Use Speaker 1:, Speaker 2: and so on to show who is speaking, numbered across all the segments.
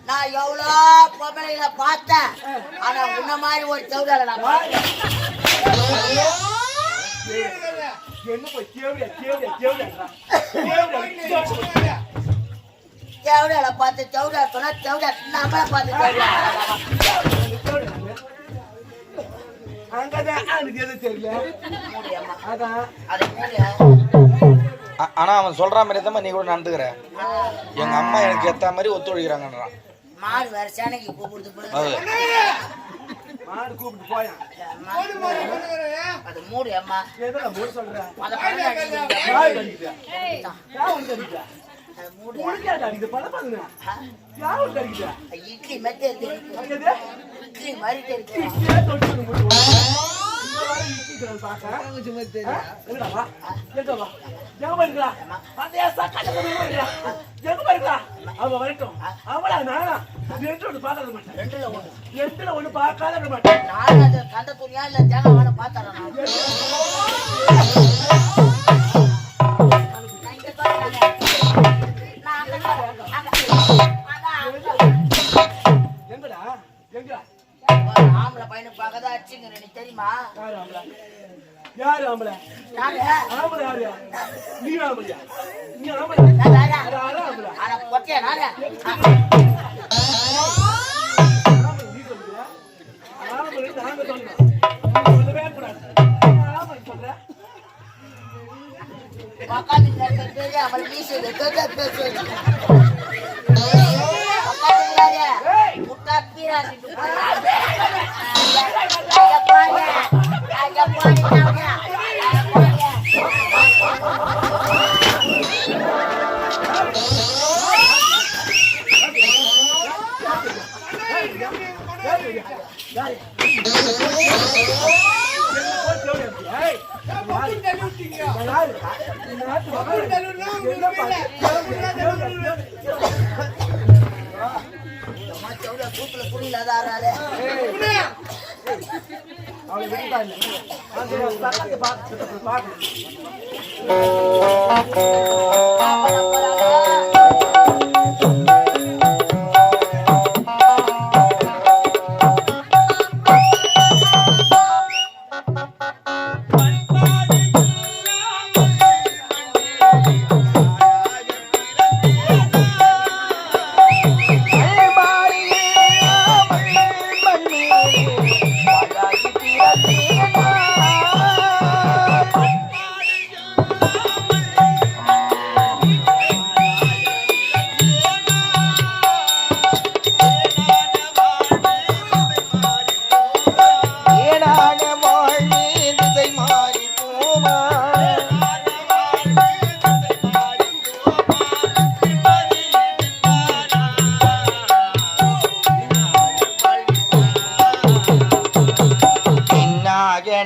Speaker 1: நான் எவ்வளோ பொம்பளைல பார்த்தேன், ஆனா உன்ன மாதிரி ஒரு சௌதால நான் சௌடால பார்த்து சௌடா சொன்னா சௌடா நம்மள பார்த்து
Speaker 2: ஆனா அவன் சொல்ற மாதிரி தான் நீ கூட நடந்துக்கிற. எங்க அம்மா எனக்கு ஏத்த மாதிரி ஒத்துழைக்கிறாங்கன்றான்.
Speaker 1: மாடு வேற சேனைக்கு கூப்பிடுது
Speaker 3: மாடு கூப்பிட்டு போயா
Speaker 1: அது மூடு அம்மா
Speaker 3: எதனா மூடு சொல்ற
Speaker 1: அத மூடு
Speaker 3: மூடுடா இது பல பண்ணுங்க யாரு கறிக்குதா
Speaker 1: இட்லி மெத்தே தெரியுது இட்லி மாதிரி தெரியுது
Speaker 3: ஒண்ணு பார்க்காத மாட்டேன்
Speaker 1: கண்ட துணியா இல்ல தேங்காய் பாத்தறேன்
Speaker 3: எங்கடா எங்க
Speaker 1: ஆம்பளை பையனை பார்க்கதான் அடிச்சுங்க நீ தெரியுமா?
Speaker 3: யாரு ஆம்பளை? ஆம்பளை யாரு? நீ ஆம்பளையா? நீ ஆம்பளை?
Speaker 1: ஆனா பொட்டியா நானே
Speaker 3: நீ சொல்லுங்க. ஆம்பளை நாங்க சொல்லணும். சொல்லவே கூடாது. ஆம்பளை சொல்ற
Speaker 1: பக்காத்து பேரு அவளை வீசுது பேசுது முட்டா பீராசிட்டு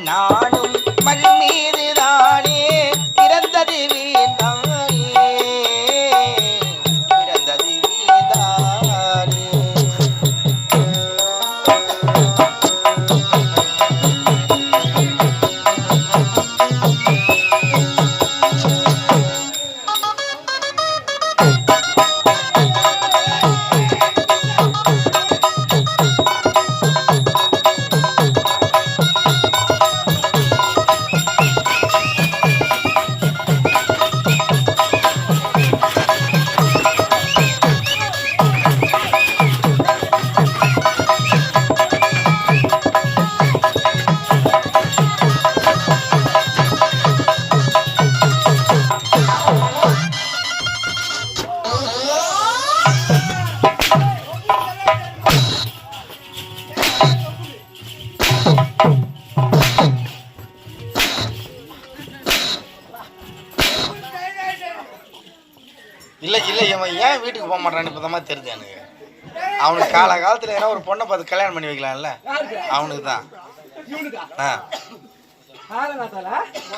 Speaker 2: நானும் மண் மீது தானே பிறந்தது வீந்தானே பிறந்தது வீந்தானே இல்ல இவன் ஏன் வீட்டுக்கு போக மாட்டான்னு இப்பதான் தெரியுது எனக்கு. அவனுக்கு காலத்துல ஏன்னா ஒரு பொண்ணை பார்த்து கல்யாணம் பண்ணி வைக்கலாம்ல, அவனுக்கு தான்.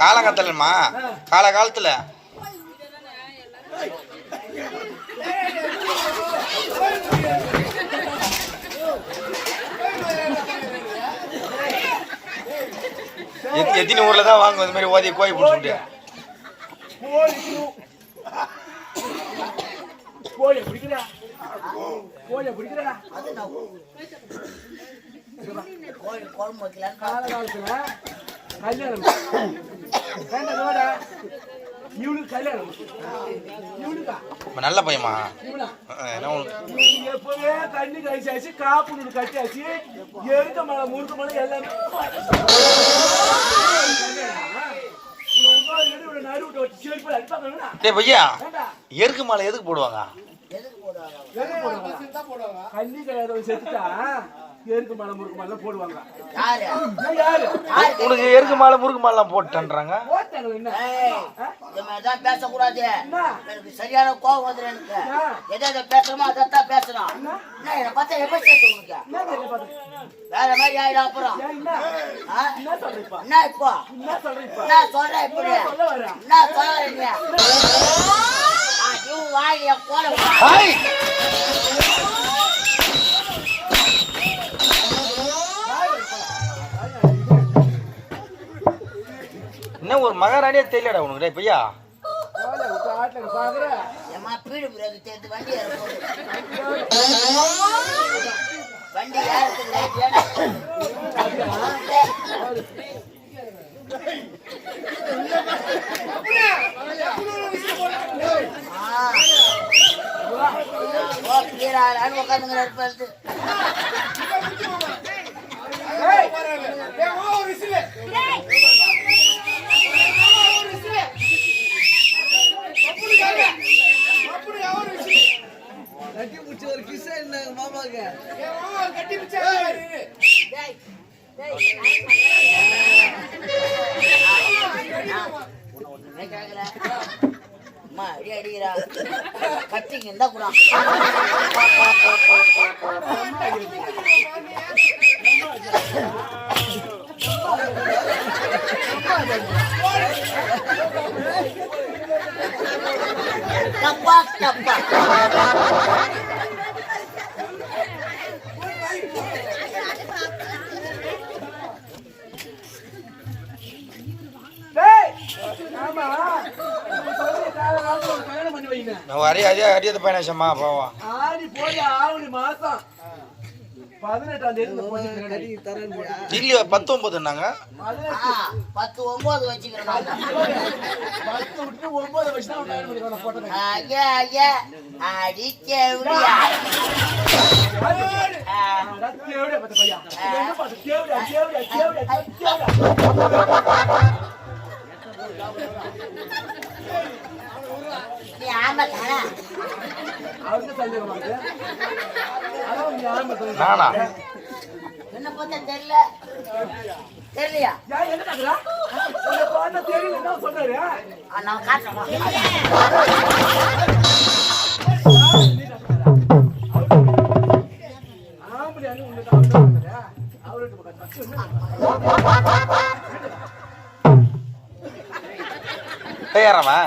Speaker 2: காலங்காலத்துலமா காலகாலத்துல எத்தனை ஊர்ல தான் வாங்க இந்த மாதிரி ஓதிய கோய் பிடிச்சிட்டு நல்ல பையமா
Speaker 3: எப்பவே தண்ணி கழிச்சாச்சு, காப்பு கட்டியாச்சு, எருக்க மலை முறுக்க மலை எல்லாமே
Speaker 2: எருக்கு மாலை எதுக்கு போடுவாங்க?
Speaker 3: கண்ணி கிடையாது செத்துட்டா எருக்கு மாலை முறுக்கு மாலை போடுவாங்க.
Speaker 2: உனக்கு எருக்கு மாலை முறுக்கு மாலை போட்டுன்றாங்க.
Speaker 1: பேசக்கூடாது, எனக்கு சரியான கோபம் வந்து எனக்கு எதை பேசணுமோ அதான் பேசணும். என்ன பார்த்தா எப்ப சேர்த்து உனக்கு வேற மாதிரி ஆயிடும். அப்புறம் என்ன இப்போ என்ன சொல்றேன் இப்படி என்ன சொல்றீங்க? வாயில கோல
Speaker 2: என்ன ஒரு மகாராணியே தெரியலடா உனக்கு பையா.
Speaker 1: பீடு தேர்ந்து வண்டி வண்டி உட்காந்துங்க இருப்பது.
Speaker 4: கட்டி பிடிச்ச ஒரு கிஸ் இருந்தாங்க மாமாக்கு. கட்டி பிடிச்ச
Speaker 1: அம்மா அடி அடிக்கிறா கட்டிங்க இருந்தா கூட கப்பா கப்பா
Speaker 2: அடியது பயணமா போவா
Speaker 3: ஆடி போய் ஆவணி மாசம் 18ஆம் தேதி
Speaker 2: இல்ல 19 நாங்க
Speaker 1: 10 9 வச்சுக்கிறோம்.
Speaker 3: 10 விட்டு 9 வச்சு தான் கல்யாணம் பண்ணிடுவாங்க போட்டோ.
Speaker 1: ஐயா ஐயா அடிக்கேவுடியா
Speaker 3: கேவுடியா பத்த பையா என்ன பாத்து கேவுடியா கேவுடியா கேவுடியா கேவுடியா
Speaker 1: நீ ஆமா தானா
Speaker 3: அவருக்கு சொல்லுவாங்க. அதான் நீ ஆமா தானா
Speaker 2: நானா
Speaker 1: என்ன பத்த தெரியல தெரியலையா?
Speaker 3: யார் என்ன பண்றா? உன்னை பார்த்தா தெரியல என்ன சொல்றாரு?
Speaker 1: நான் காட்டுறேன்.
Speaker 3: ஆம்பளை அண்ணி உன்னை தான் சொல்றாரு. அவருக்கு
Speaker 2: பேரவா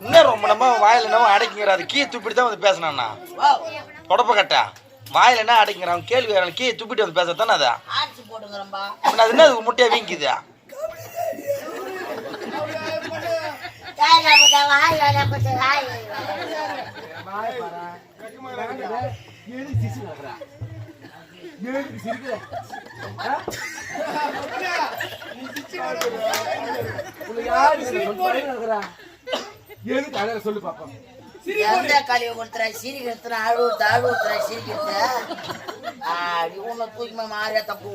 Speaker 2: இன்னும் ரொம்ப நம்ம வாயில என்ன அடைக்குங்கிற அது கீ துப்பிட்டு தான் வந்து பேசினான்னா தொடப்ப கட்டா வாயில என்ன அடைக்கிறான் கேள்வி கீ துப்பிட்டு வந்து பேசத்தானே அதை
Speaker 1: ஆட்சி போடுங்கிறம்பா.
Speaker 2: அது என்ன முட்டையா வீங்கிக்குது?
Speaker 3: சொல்லு பாப்பா.
Speaker 1: எந்த கழிவு கொடுத்துற சிரிக்கிறதுனா அழுவுத்த அழுவுத்துற சிரிக்கிறது உன்னை தூக்கி மாறியா தப்பு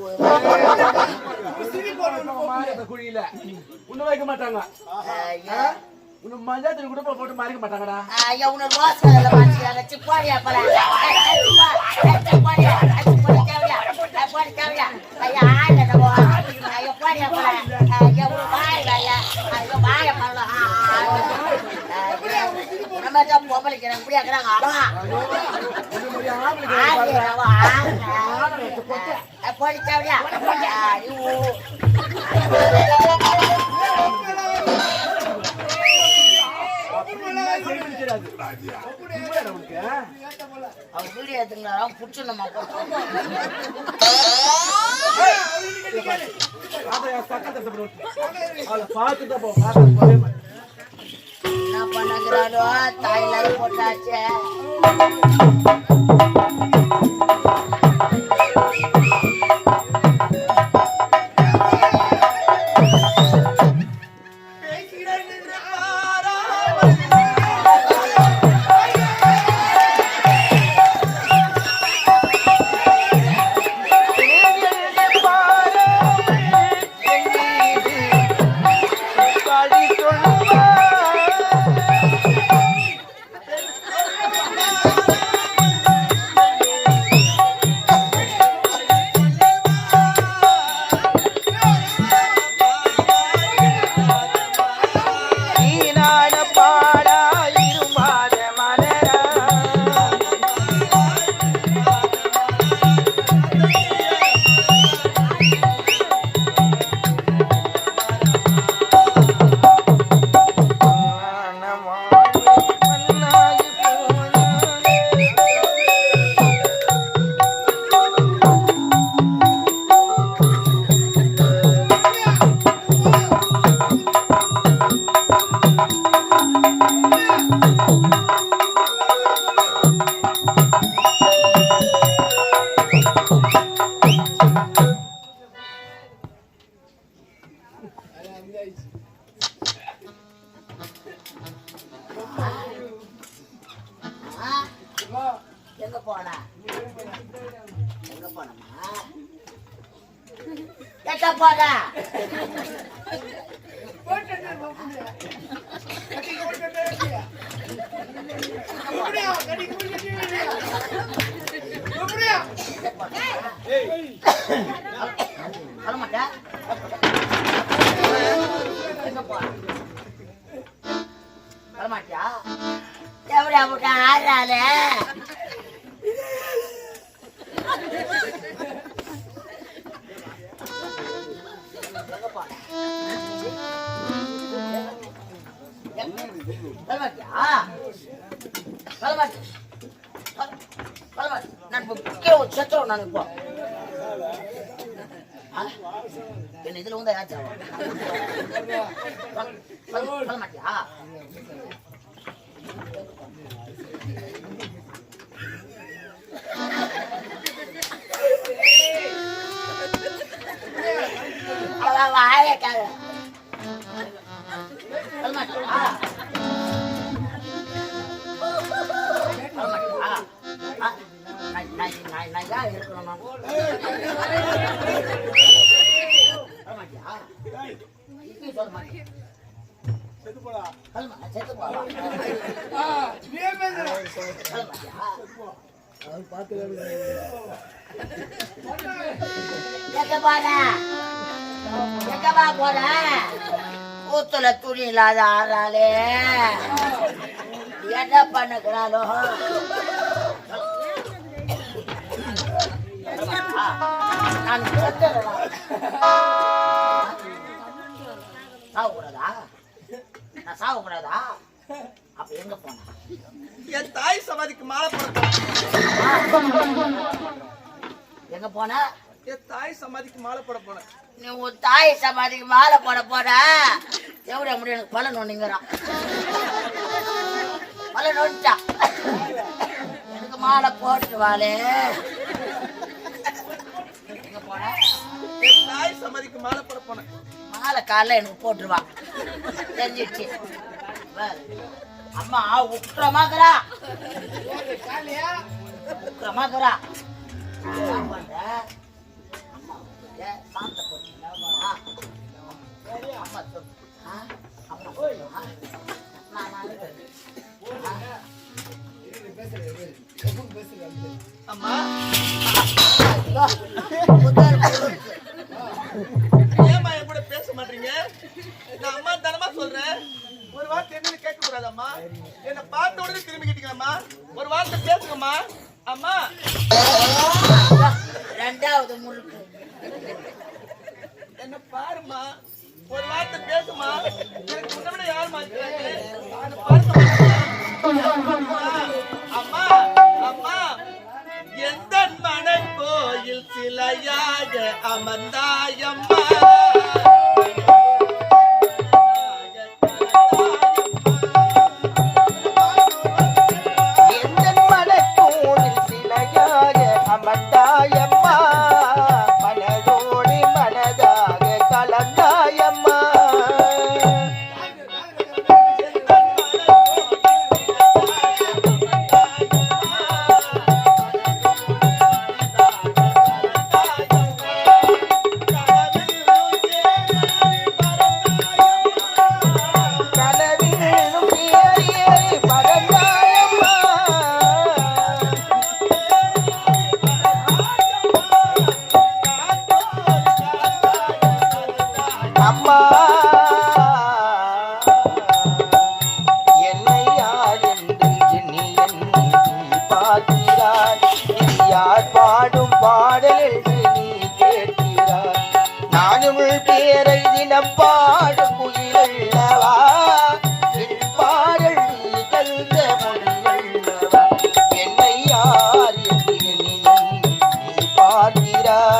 Speaker 3: குழியில உன்ன வைக்க மாட்டாங்க. உன்னை மஞ்சாத்திரி கூட போட்டு மாறிக்க மாட்டாங்கடா.
Speaker 1: ஐயா உன்னை ரோஸ் மாற்றிக்கிறாங்க. சிப்பாடியா போல சிப்பாடியா போடி தேவையா ஐயா ஆயில ஐயா போடியா போல ஐயா வாயில ஐயா ஐயா வாய பண்ணலாம் நம்ம பொம்பளை வைக்கிறாங்க இப்படி ஆக்குறாங்க போயிட்டாவியா அவன் வீடியோ எடுத்துங்களா புடிச்சுடணுமா என்ன பண்ணுறாரோ தாயில போட்டாச்சு எங்க போனா எங்க போனமா எங்க போனா வரமாட்டியா எவ்வளோ முட்டை ஆறால செத்துறோம் நான் இப்போ என்ன இதுல வந்து யாச்சா மாட்டியா வாயக்காக ஊத்துல துணி இல்லாத ஆறாளே என்ன பண்ணுக்கிறாளோ நான் சாவக்கூடாதா நான் சாவக்கூடாதா அப்ப எங்க போன
Speaker 4: என் தாய் சமாதிக்கு மாலை போட
Speaker 1: எங்க போன
Speaker 4: என் தாய் சமாதிக்கு மாலை போட போனேன்
Speaker 1: நீ உன் தாய் சமாதிக்கு மாலை போட போற எவ்வளவு முடியும் எனக்கு பல நோண்டிங்கிறான் பல நோண்டா எனக்கு மாலை போட்டு வாழே எங்க போன
Speaker 4: என் தாய் சமாதிக்கு மாலை போட போனேன்
Speaker 1: மாலை காலைல எனக்கு போட்டுருவான் தெரிஞ்சிடுச்சு அம்மா உக்கிரமாக்குறா உக்கிரமாக்குறா பண்ற அம்மா சாப்பிட்ட போட்டீங்களா அம்மா
Speaker 4: அம்மா ஏமா என் கூட பேச மாட்டீங்க நான் அம்மா தனமா சொல்றேன்
Speaker 5: ஒரு வார்த்தை என்னன்னு கேட்க கூடாதம்மா. என்ன பார்த்த உடனே திரும்பி கேட்டீங்கம்மா. ஒரு வார்த்தை பேசுங்கம்மா. அம்மா
Speaker 1: ரெண்டாவது முழுக்கு
Speaker 5: என்ன பாருமா. ஒரு வார்த்தை பேசுமா. எனக்கு உன்னை விட யார் மாட்டாங்க. அம்மா அம்மா எந்த மன கோயில் சிலையாக அமர்ந்தாயம்மா.
Speaker 6: மண்டாயம்மா மனதோடு மனதாக கலந்தாயம்மா. கனவிலும் ஏறி ஏறி பறந்தாயம்மா. அம்மா என்னை யார் என்று எண்ணி பார்க்கிறாய். இது யார் பாடும் பாடல் என்று நீ கேட்கிறாய். நானும் பேரை தினம் பாடும் குயிலல்லவா. என் பாடல் நீ தந்த மொழியல்லவா. என்னை யார் என்று எண்ணி நீ பார்க்கிறாய்.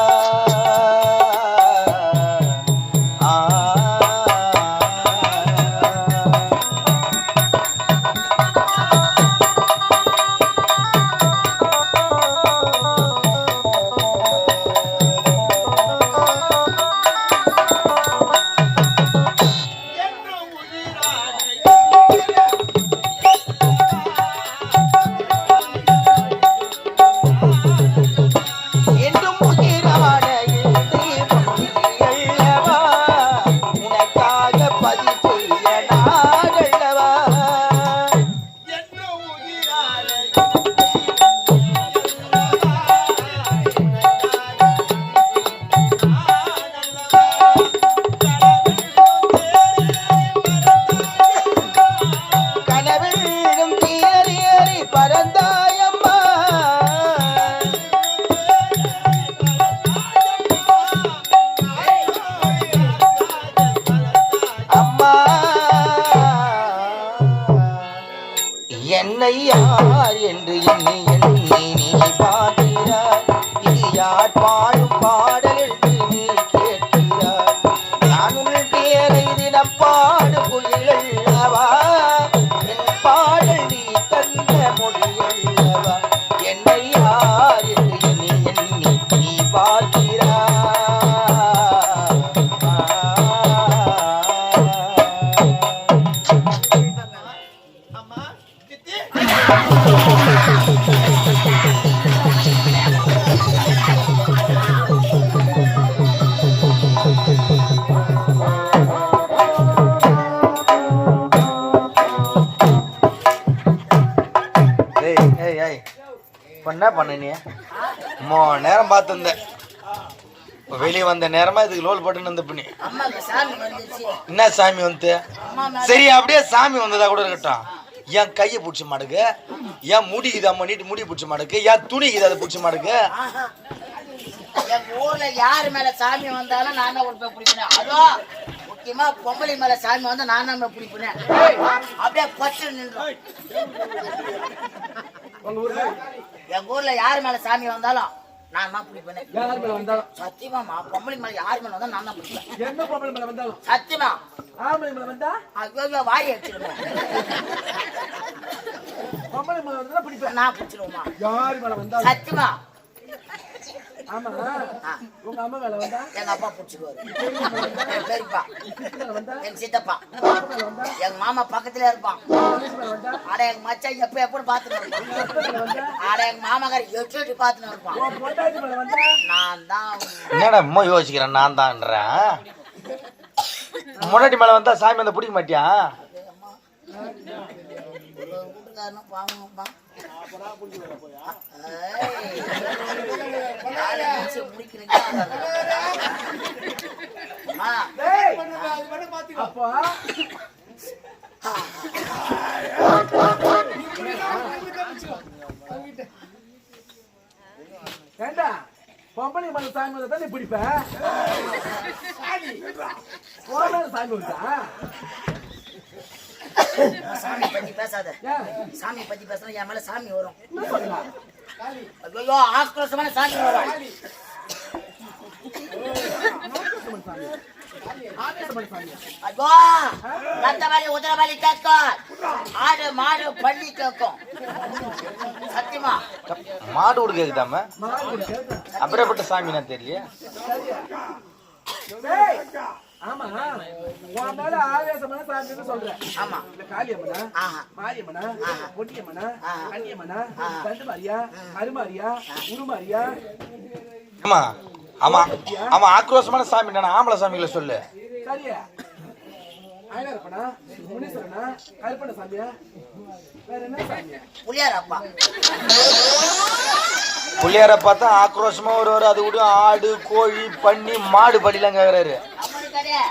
Speaker 6: என்னை யார் என்று எண்ணி எண்ணி நீ பார்க்கிறாய். இது யார் பாடும் பாடல் என்று நீ கேட்கிறாய். நான் உன் பேரை தினம் பாடு குயிலல்லவா. என் பாடல் நீ தந்த மொழியல்லவா. என்னை யார் என்று எண்ணி எண்ணி நீ பார்க்கிறாய்.
Speaker 5: அம்மா சித்தி
Speaker 2: என்ன பண்ண நீ 3 நேரம் பார்த்துருந்தேன். வெளியே வந்த நேரமா இதுக்கு லோல் போட்டுன்னு இருந்த பண்ணி
Speaker 1: அம்மாக்கு சாமி வந்துச்சு.
Speaker 2: என்ன சாமி வந்து சரி அப்படியே சாமி வந்ததா கூட இருக்கட்டும். என் கையை பிடிச்ச மாடுக்கு, என் முடிக்குது அம்மா நீட்டு முடி பிடிச்ச மாடுக்கு, என் துணிக்குது அதை பிடிச்ச மாடுக்கு.
Speaker 1: எங்க ஊர்ல யாரு மேல சாமி வந்தாலும் நான் தான் போய் பிடிப்பேன். அதுவும் முக்கியமா பொம்பளை மேல சாமி வந்தா நான் தான் பிடிப்பேன். அப்படியே பச்சு நின்றோம். எங்க ஊர்ல யாரு மேல சாமி வந்தாலும் நான் தான் பிடிப்பேன். சத்தியமா பொம்பளை மேல யாரு மேல வந்தா நான் தான் பிடிப்பேன்.
Speaker 3: என்ன பொம்பளை மேல வந்தாலும்
Speaker 1: சத்தியமா
Speaker 3: ஆம்பளை மேல வந்தா
Speaker 1: ஐயோ வாயை வச்சிருவேன்.
Speaker 3: பொம்பளை மேல வந்தா பிடிப்பேன்.
Speaker 1: நான் பிடிச்சிருவோமா
Speaker 3: யாரு மேல வந்தாலும்
Speaker 1: சத்தியமா.
Speaker 3: ஆமா உங்க அம்மா மேல வந்தா
Speaker 1: எங்க அப்பா பிடிச்சிக்குவாரு. என் பெரியப்பா,
Speaker 3: வந்தா
Speaker 1: எங்க சித்தப்பா, எங்க மாமா பக்கத்துல இருப்பான். ஆட எங்க மச்சான் எப்ப எப்படி பாத்துட்டு இருப்பான். ஆட எங்க மாமாக்கார எட்டு பாத்துட்டு இருப்பான்.
Speaker 3: பொண்டாட்டி மேல வந்தா
Speaker 1: நான் தான்
Speaker 2: என்னடா அம்மா யோசிக்கிறேன். நான் தான்றேன். முன்னாடி மேல வந்தா சாமி வந்து பிடிக்க மாட்டியா?
Speaker 1: வீட்டுக்காரனும் பாவங்கப்பா.
Speaker 3: ஏண்டா பொம்பளை மன சாமி வந்தா நீ பிடிப்ப போன சாமி வந்தா
Speaker 1: சாமி பத்தி பேசாத.
Speaker 3: ஏன்
Speaker 1: சாமி பத்தி பேசினா என் மேல சாமி வரும்.
Speaker 3: என்ன சொல்றா
Speaker 1: ஐயோ ஆக்ரோஷமான சாமி வரும். ஐயோ ரத்த வலி உதர வலி கேட்கும். ஆடு மாடு பள்ளி கேட்கும். சத்தியமா
Speaker 2: மாடு கூட கேக்குதாம
Speaker 3: மாடு கேட்டா
Speaker 2: அப்படியேப்பட்ட சாமினா தெரியல.
Speaker 3: டேய் ஆமா உன் மேல ஆவேசமான சாமின்னு சொல்றேன்.
Speaker 1: ஆமா
Speaker 3: இந்த காளியம்மனா
Speaker 1: ஆஹா
Speaker 3: மாரியம்மனா பொட்டியம்மனா
Speaker 1: ஆஹா.
Speaker 3: கன்னியம்மனா தண்டு மாரியா அருமாரியா உருமாரியா
Speaker 2: ஆமா ஆமா ஆமா ஆக்ரோஷமான சாமி நான் ஆம்பளை சாமிகளை சொல்லு.
Speaker 3: சரியா ஆயிரப்பனா முனீஸ்வரனா கருப்பண்ண சாமியா வேற என்ன சாமியா
Speaker 1: புளியார் அப்பா
Speaker 2: புள்ளியார பார்த்தா ஆக்ரோஷமா வருவாரு. அது கூட ஆடு கோழி பன்னி மாடு படிலாம் கேக்குறாரு.
Speaker 1: அப்படி கிடையாது.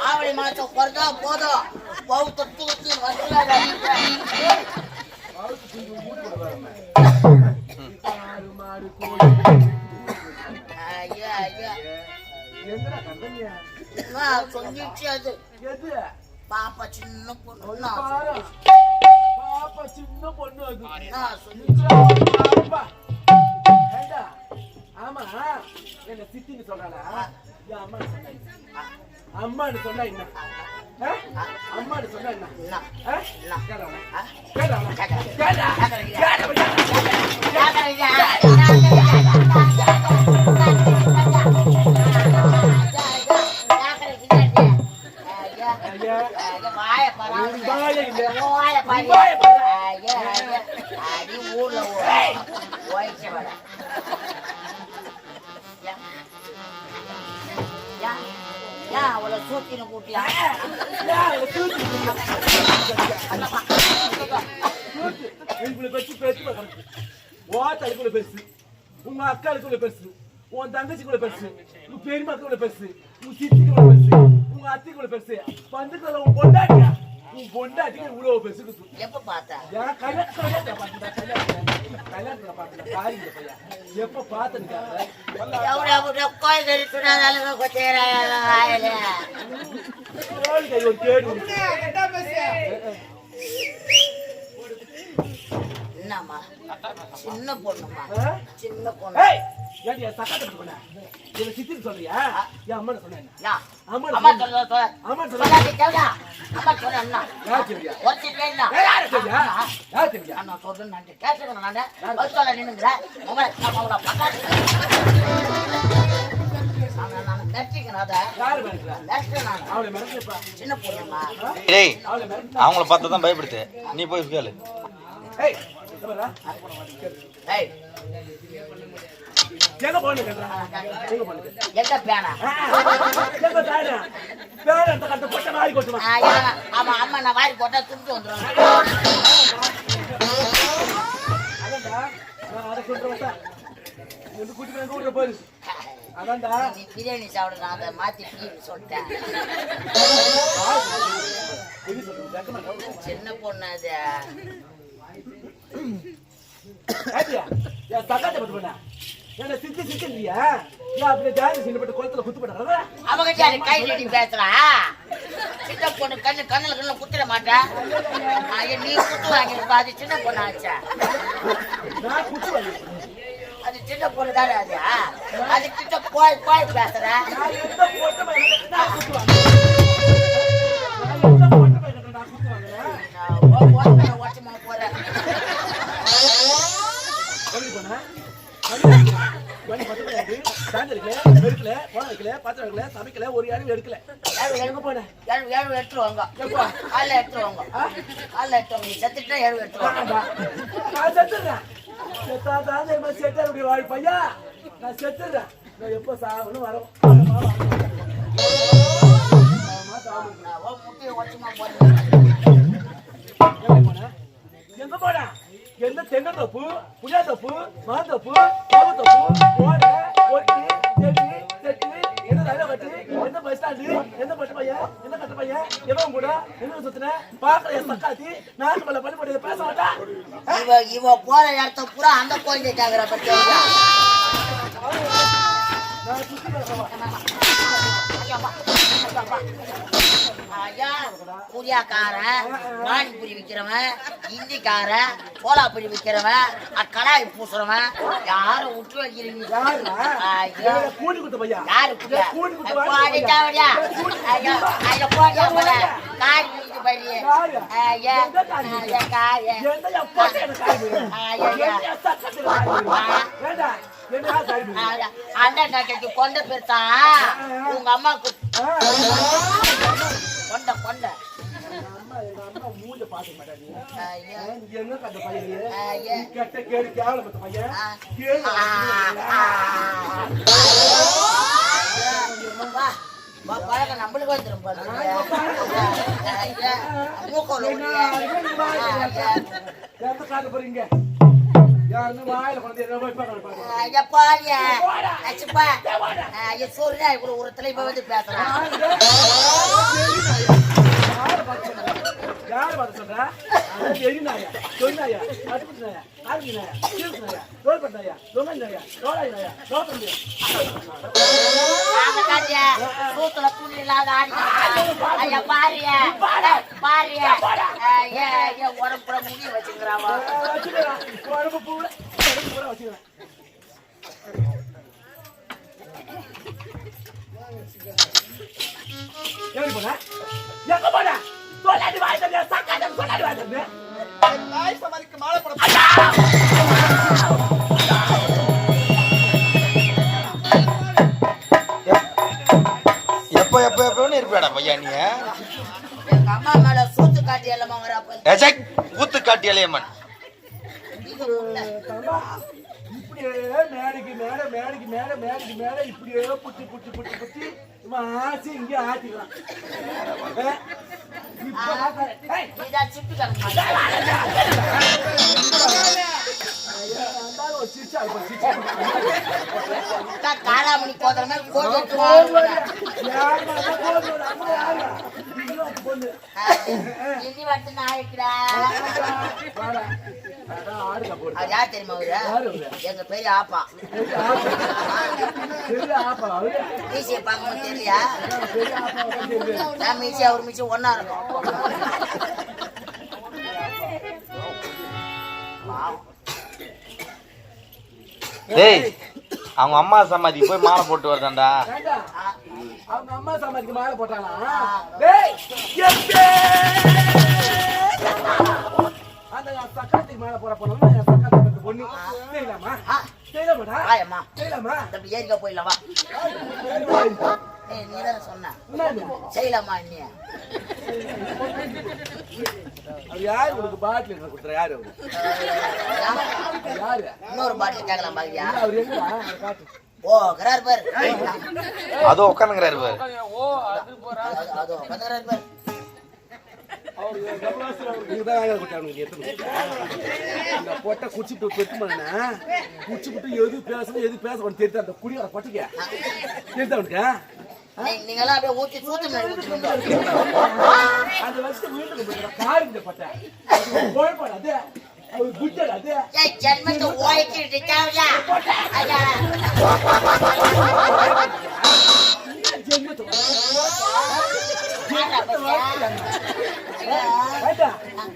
Speaker 1: ஆவணி மாசம் பிறந்தா போதும் பௌத்த தூக்கி வசூலாக
Speaker 3: மாடு கோழி
Speaker 1: ஐயா ஐயா
Speaker 3: எங்கடா கண்டனியா
Speaker 1: சொல்லிச்சு அது.
Speaker 3: எது
Speaker 1: பாப்பா சின்ன பொண்ணு
Speaker 3: பாரு பாப்பா சின்ன பொண்ணு அது
Speaker 1: சொல்லிச்சு.
Speaker 3: பாப்பா ஏண்டா ஆமா என்ன சித்தின்னு சொல்றாளா என் அம்மான்னு சொன்னா என்ன அம்மான்னு சொன்னா என்ன
Speaker 1: ஊர்ல அவளை சூத்தின கூட்டியா
Speaker 3: வச்சு பேச்சு ஓத்தாளுக்குள்ள பெருசு உங்க அக்காளுக்குள்ள பெருசு உன் தங்கச்சிக்குள்ள பெருசு உங்க பெரியமாக்குள்ள பெருசு உங்க சித்திக்குள்ள பெருசு உங்க அத்திக்குள்ள பெருசு பந்துக்குள்ள உன் பொண்டாட்டியா உன் பொண்டாட்டிக்கு இவ்வளவு பெருசு.
Speaker 1: எப்ப பார்த்தா
Speaker 3: கல்யாணத்துல பாத்துட்டா காரியம் பையா எப்ப பாத்துருக்காங்க
Speaker 1: கோயில் கறி சொன்னாலும்
Speaker 3: ஒரு கேடு
Speaker 1: என்னம்மா சின்ன பொண்ணுமா சின்ன பொண்ணு.
Speaker 3: ஏடி சக்காத்து பண்ண என்ன சித்தின்னு சொல்றியா என் அம்மா சொன்னேன்
Speaker 1: அம்மா சொல்ல
Speaker 3: அம்மா
Speaker 1: சொல்லாதே கேளுடா. அம்மா சொல்ல என்ன
Speaker 3: யார் சொல்றியா
Speaker 1: ஒருத்தர் வேணா
Speaker 3: யார் சொல்றியா யார் சொல்றியா
Speaker 1: நான் சொல்றேன் நான் கேட்கறேன் நான் பஸ் சொல்ல நின்னுங்கற அவங்கள பக்காத்து நான் கட்டிக்கிறேன் அத
Speaker 3: யார் மேல
Speaker 1: நெக்ஸ்ட் நான்
Speaker 3: அவளை மறந்துப்பா
Speaker 1: சின்ன பொண்ணுமா
Speaker 2: டேய்
Speaker 3: அவளை மறந்து
Speaker 2: அவங்கள பார்த்தா தான் பயப்படுது. நீ போய் கேளு.
Speaker 3: ஏய் வரா
Speaker 1: ஏய்
Speaker 3: எங்க போனே கண்டா எங்க போனே
Speaker 1: எங்க பேனா
Speaker 3: எங்க தானா பேனா அந்த கட்ட போட்ட வாரி கொட்டுமா
Speaker 1: ஆமா அம்மா நான் வாரி போட்டா துண்டு வந்துரும்.
Speaker 3: அடடா நான் அத சொல்றேன் இந்த குட்டி மேல ஊர்ல போய் அடடா
Speaker 1: நீ பிரியாணி சாப்பிட நான் அதை மாத்தி டீன்னு சொல்லிட்டேன்.
Speaker 3: இது சொல்றேன்
Speaker 1: சின்ன பொண்ணு அது
Speaker 3: ஏடியா யா சகாத படுவனா என்ன சித்தி சித்தியா யா அப்படியே ஜாதி சின்னப்பட்ட குளத்துல குத்து போடுறா
Speaker 1: அவகிட்ட அது கை நீட்டி பேசுறா. சின்ன பொண்ணு கண்ணுல குத்திட மாட்டா. நீ குத்து வாங்கிருப்பா. அது சின்ன பொண்ணு ஆச்சா.
Speaker 3: நான் குத்து வாங்கி
Speaker 1: அது சின்ன பொண்ணு தானே அது. அது கிட்ட போய் பேசுற.
Speaker 3: நான் எந்த போட்ட மாதிரி நான் குத்து வாங்க நான் எந்த போட்ட மாதிரி நான் குத்து வாங்குறேன்
Speaker 1: ஓட்டமா போறேன்.
Speaker 3: எப்படி போனா வண்டி பத்தல சாந்தரிக்கல வெறுக்கல போனதுல பாத்திரங்கள சமைக்கல ஒரு யாரும் எடுக்கல எங்க போன
Speaker 1: ஏழு எடுத்துருவாங்க. காலைல எடுத்துருவாங்க. காலைல எடுத்துருவாங்க. நீ செத்துட்டா ஏழு எடுத்துருவாங்க.
Speaker 3: நான் செத்துறேன் செத்தா தான் செத்தா அப்படி வாழ் பையா நான் செத்துறேன். நான் எப்ப சாகணும் வரோம்
Speaker 1: முட்டையை ஓட்டமா போறேன்.
Speaker 3: எங்க போன எந்த தெங்கத்தோப்பு புளியாத்தோப்பு மாந்தோப்பு கோவத்தோப்பு ஓடை ஒட்டி செட்டி செட்டி என்ன கையில கட்டி எந்த பஸ் ஸ்டாண்டு எந்த பட்டு பையன் எந்த கட்ட பையன் எவன் கூட என்ன சுத்தின பாக்கல என் சக்காத்தி நாக்கு மேல பண்ணி போட்டு பேச மாட்டா
Speaker 1: இவ போற இடத்த பூரா அந்த கோயிலை கேக்குற பத்தி
Speaker 3: நான் சுத்தி
Speaker 1: ஐயா புரியாக்காரன் பானிபுரி விற்கிறவன் இந்திக்காரன் கோலாப்பொடி விற்கிறவன் கடாய் பூசுறவன் யாரும் விட்டு வைக்கிறீங்க
Speaker 3: கூடி கொடுத்த பையா
Speaker 1: யாரு அண்ணன் கொண்ட பெருசா உங்க அம்மாக்கு கொண்ட கொண்ட
Speaker 3: மூஞ்ச பாத்து மாட்டாங்க என்ன கட்ட பையன் கட்ட கேடு கேவல பத்த பையன்
Speaker 1: பழக்கம் நம்மளுக்கு வந்துடும்
Speaker 3: காட்ட போறீங்க
Speaker 1: ஒருத்தல இப்ப வந்து பேசுறான்
Speaker 3: யாரு பார்த்து சொல்றா எரிநாயா சொன்னாயா அடிப்பட்டு நாயா ஆர்மி நாயா சீர்ஸ் நாயா ரோல் பண்ணாயா லொங்கை நாயா ரோலாய் நாயா ரோல் பண்ணியா
Speaker 1: சூத்துல துணி இல்லாத ஆடி பாரியா பாரியா உடம்பு கூட முடி வச்சுக்கிறாவா
Speaker 3: உடம்பு பூரா வச்சுக்கிறேன் எப்படி போன எங்க போன சொல்லாடி வாய்ந்தே சக்காதம் சொல்லாடி வாய்ந்தே
Speaker 5: தாய் சமாதிக்கு மாலை போட
Speaker 2: எப்ப எப்ப எப்பன்னு இருப்பேடா பையா நீ
Speaker 1: எங்க அம்மா மேல சூத்து காட்டி எல்லாமா வரா
Speaker 2: ஊத்து காட்டி அலையம்மன்
Speaker 3: இப்படியே மேடைக்கு மேடை மேடைக்கு மேடை மேடைக்கு மேடை இப்படியே புட்டி புட்டி புட்டி புட்டி ஆசி இங்கே ஆட்டிக்கலாம்
Speaker 1: காளாமணி போதுற மாதிரி வந்து நாளைக்குடா யார் தெரியுமா அவரு எங்க பெரிய ஆப்பா மீசிய பார்க்கணும் தெரியலையா நான் மீசி அவர் மீசி ஒன்னா இருக்கும்
Speaker 2: டேய் அவங்க அம்மா சமாதிக்கு போய் மாலை போட்டு வரதாண்டா
Speaker 3: அவங்க அம்மா சமாதிக்கு மாலை போட்டானா அந்த சக்காத்துக்கு மேல போற பொண்ணு சக்காத்துக்கு பொண்ணு செய்யலாமா செய்யலாமாடா
Speaker 1: ஆயம்மா
Speaker 3: செய்யலாமா
Speaker 1: தம்பி ஏரிக்கா போயிடலாமா நீ தானே சொன்ன செய்யலாமா அண்ணியா
Speaker 3: யாரு உனக்கு பாட்டில் கொடுத்துற யாரு யாரு
Speaker 1: இன்னொரு பாட்டில் கேட்கலாம் பாக்கியா
Speaker 3: அவர் எங்க
Speaker 1: ஓ கரார் பேர்
Speaker 2: அதோ உட்காந்துங்கிறாரு பாரு
Speaker 1: அதோ உட்காந்துக்கிறாரு பேர்
Speaker 3: பொட்டை குடிச்சுட்டு பெருமானா குடிச்சுட்டு எது பேசணும் எது பேசணும் தெரியுது அந்த குடி பொட்டைக்க தெரியுது அவனுக்கு
Speaker 1: நீங்க எல்லாம் அப்படியே ஊத்தி சூத்து
Speaker 3: அந்த வருஷம் வீட்டுக்கு காரு இந்த பட்டை குழப்பாடு அது அவர் குடிச்சாடு அது
Speaker 1: ஜென்மத்தை ஓய்க்கிட்டு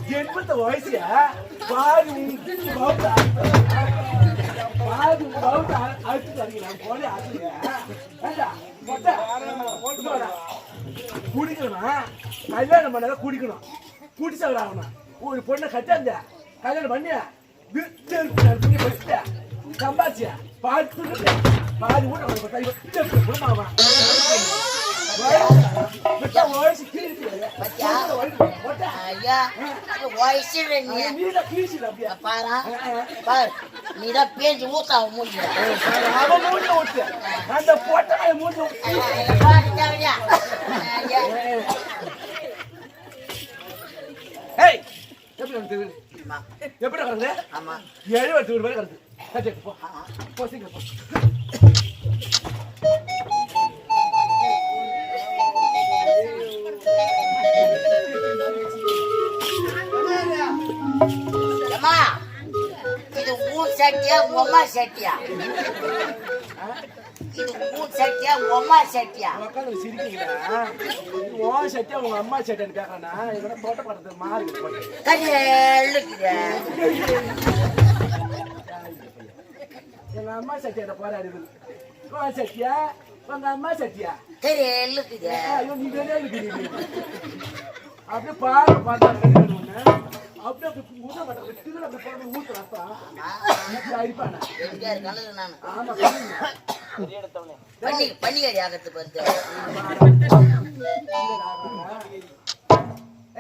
Speaker 3: ஜென்மத்தை வயசியா பாதி பாதி அழைச்சிட்டு அறிக்கலாம் போலே குடிக்கணும்னா கல்யாணம் பண்ணாத குடிக்கணும் குடிச்சவர் ஆகணும் ஒரு பொண்ணை கட்டாந்த கல்யாணம் பண்ணியா சம்பாதிச்சியா பாதி குடும்பம்
Speaker 1: நீதான் பேஞ்சு ஊத்தா மூஞ்சி
Speaker 3: அந்த போட்ட மூஞ்சி எப்படி கிடக்குது?
Speaker 1: ஆமா
Speaker 3: 7 வருஷம் ரூபாய் கிடக்குது. போ சீக்கிரம் போ.
Speaker 1: சட்டியா உங்க அம்மா சட்டியா? இது உன் சட்டியா உங்க அம்மா சட்டியா?
Speaker 3: உட்காந்து சிரிக்கிறீங்களா? உன் சட்டியா உங்க அம்மா சட்டியான்னு கேட்கறா? இதோட போட்ட படத்தை மாறி
Speaker 1: கல்லுக்குதே.
Speaker 3: எங்க அம்மா சட்டியாட போராடி உன் சட்டியா உங்க அம்மா சட்டியா?
Speaker 1: கல்லுக்குதே.
Speaker 3: ஐயோ நீ வேலையா இருக்கிறீங்க. அப்படியே பாரு பார்த்தா அப்படியே ஊத மாட்டேன் திருவிழா அப்படி போய் ஊத்துறப்பா அடிப்பானா?
Speaker 1: எங்க இருக்கானது நானு.
Speaker 3: ஆமா
Speaker 1: பன்னிகடி ஆகத்து பார்த்து.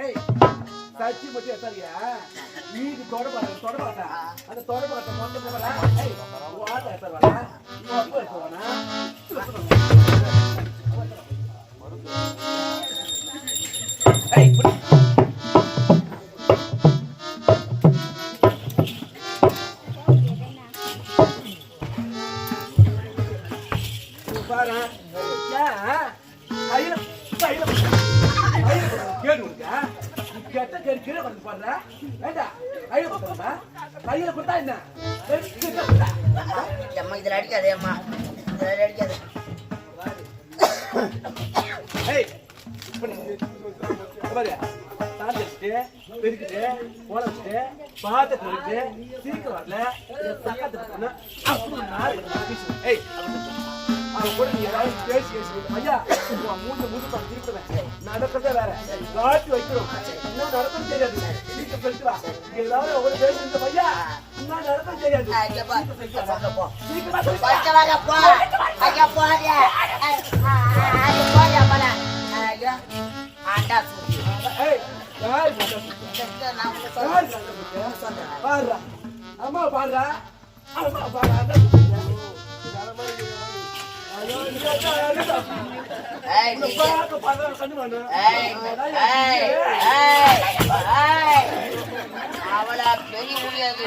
Speaker 3: ஏய் சச்சி மட்டும் எத்தாரியா நீக்கு தொடமாட்டா அந்த தொடமாட்டா மொத்தம் போகல. ஏய் வாட்ட எத்தவனா அப்போ எத்தவனா ஏய் பாரு கையில கையில கேடு இருக்கா? கெட்ட கேடு கீழே வந்து பாடுற வேண்டா கையில கொடுத்தா கையில கொடுத்தா என்ன
Speaker 1: அம்மா இதுல அடிக்காதே அம்மா, இதுல அடிக்காது.
Speaker 3: ஏய் பாரு தாண்டிட்டு பெருக்கிட்டு உடச்சிட்டு பாத்துட்டு வந்து சீக்கிரம் வரல பக்கத்துல ஏய் அவன் கூட நீ ஏதாவது பேசி ஐயா மூணு பார்த்து திருப்பிடுவேன். நடக்கிறதே வேற காட்டி வைக்கிறோம். என்ன நடக்கும் தெரியாது. சீக்கிரம் சொல்லிட்டு வா. ஏதாவது ஒரு பேசி ஐயா என்ன நடக்கும் தெரியாது. பாடுறா அம்மா பாடுறா அம்மா பாடுறா.
Speaker 1: அவளா பெரிய முடியாது.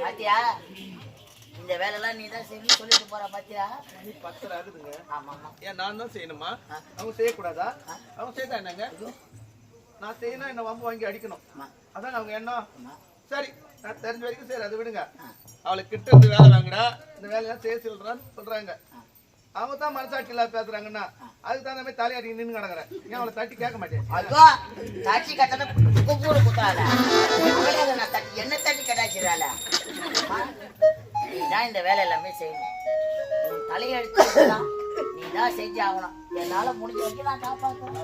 Speaker 1: பாத்தியா இந்த வேலைலாம் நீ தான் சரி சொல்லிட்டு போற பாத்தியா?
Speaker 5: பத்தரை ஆகுதுங்க.
Speaker 1: ஆமா ஆமா.
Speaker 5: ஏன் நான் தான் செய்யணுமா? அவங்க செய்யக்கூடாதா? அவங்க செய்தா என்னங்க? நான் செய்யணும் என்ன வம்பு வாங்கி அடிக்கணும். அதான் அவங்க என்ன சரி நான் தெரிஞ்ச வரைக்கும் சரி அது விடுங்க. அவளுக்கு கிட்ட இருந்து வேலை வாங்கினா இந்த வேலையெல்லாம் செய்ய சொல்றாங்க. அவங்க தான் மனசாட்சி இல்லாம பேசுறாங்கன்னா அதுக்கு தகுந்த மாதிரி தலையாடி நின்று கிடக்குறேன். ஏன் அவளை தட்டி கேட்க மாட்டேன்?
Speaker 1: ஐயோ தட்டி கட்டண குப்பூரு குத்தால நான் தட்டி என்ன தட்டி கட்டாச்சிடால. நீதான் இந்த வேலை எல்லாமே செய்யணும். தலையெடுத்து நீதான் செஞ்சு ஆகணும். என்னால முடிஞ்ச வரைக்கும் நான் காப்பாற்றுறேன்.